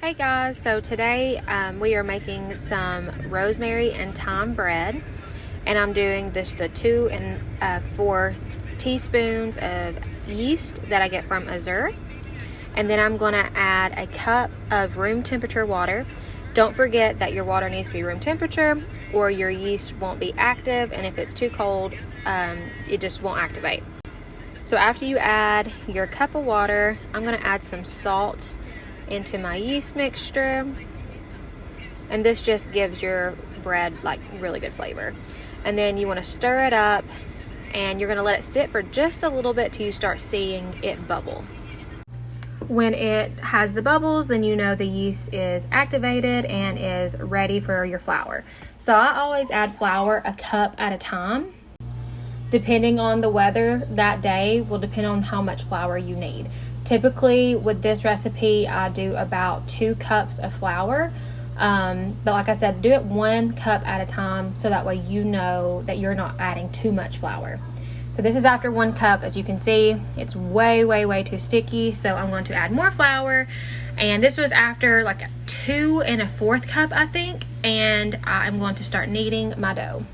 Hey guys, so today we are making some rosemary and thyme bread, and I'm doing the 2 4 teaspoons of yeast that I get from Azure, and then I'm going to add a cup of room temperature water. Don't forget that your water needs to be room temperature or your yeast won't be active, and if it's too cold it just won't activate. So after you add your cup of water, I'm going to add some salt into my yeast mixture, and this just gives your bread like really good flavor. And then you want to stir it up, and you're going to let it sit for just a little bit till you start seeing it bubble. When it has the bubbles, then you know the yeast is activated and is ready for your flour. So I always add flour a cup at a time. Depending on the weather that day will depend on how much flour you need. Typically with this recipe I do about 2 cups of flour, but like I said, do it 1 cup at a time so that way you know that you're not adding too much flour. So this is after 1 cup. As you can see, it's way too sticky, so I'm going to add more flour. And this was after like 2 1/4 cup I think, and I'm going to start kneading my dough.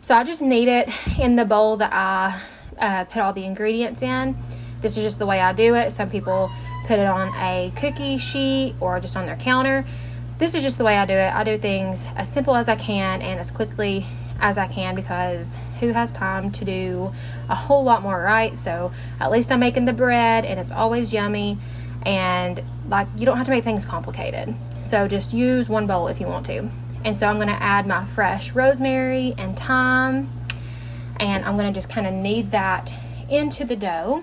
So I just knead it in the bowl that I put all the ingredients in. This is just the way I do it. Some people put it on a cookie sheet or just on their counter. This is just the way I do it. I do things as simple as I can and as quickly as I can, because who has time to do a whole lot more, right? So at least I'm making the bread and it's always yummy, and like you don't have to make things complicated. So just use 1 bowl if you want to. And so I'm going to add my fresh rosemary and thyme, and I'm going to just kind of knead that into the dough.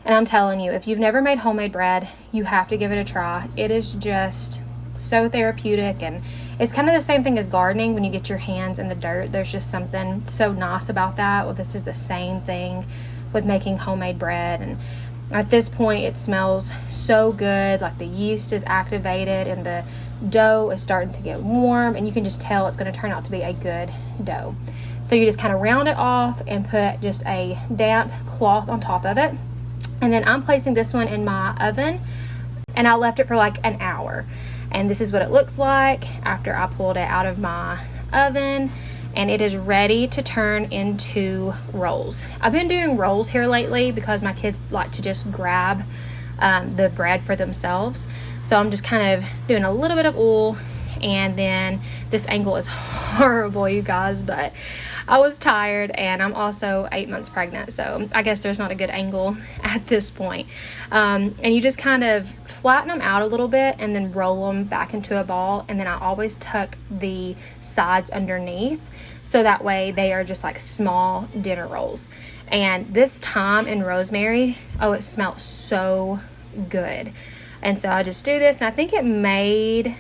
And I'm telling you, if you've never made homemade bread, you have to give it a try. It is just so therapeutic, and it's kind of the same thing as gardening. When you get your hands in the dirt, there's just something so nice about that. Well, this is the same thing with making homemade bread, and at this point it smells so good. Like the yeast is activated and the dough is starting to get warm, and you can just tell it's going to turn out to be a good dough. So you just kind of round it off and put just a damp cloth on top of it. And then I'm placing this one in my oven, and I left it for like an hour. And this is what it looks like after I pulled it out of my oven, and it is ready to turn into rolls. I've been doing rolls here lately because my kids like to just grab the bread for themselves. So I'm just kind of doing a little bit of oil, and then this angle is horrible, you guys, but I was tired, and I'm also 8 months pregnant, so I guess there's not a good angle at this point. And you just kind of flatten them out a little bit and then roll them back into a ball, and then I always tuck the sides underneath so that way they are just like small dinner rolls. And this thyme and rosemary, oh, it smells so good. And so I just do this, and I think it made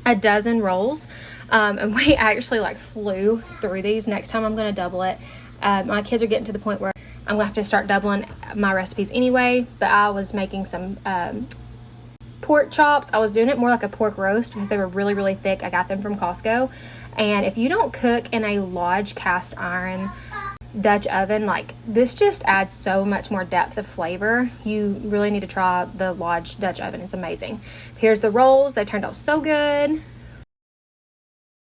a dozen rolls. And we actually like flew through these. Next time I'm going to double it. My kids are getting to the point where I'm going to have to start doubling my recipes anyway, but I was making some pork chops. I was doing it more like a pork roast because they were really thick. I got them from Costco. And if you don't cook in a large cast iron Dutch oven, like this just adds so much more depth of flavor. You really need to try the Lodge Dutch oven. It's amazing. Here's the rolls. They turned out so good.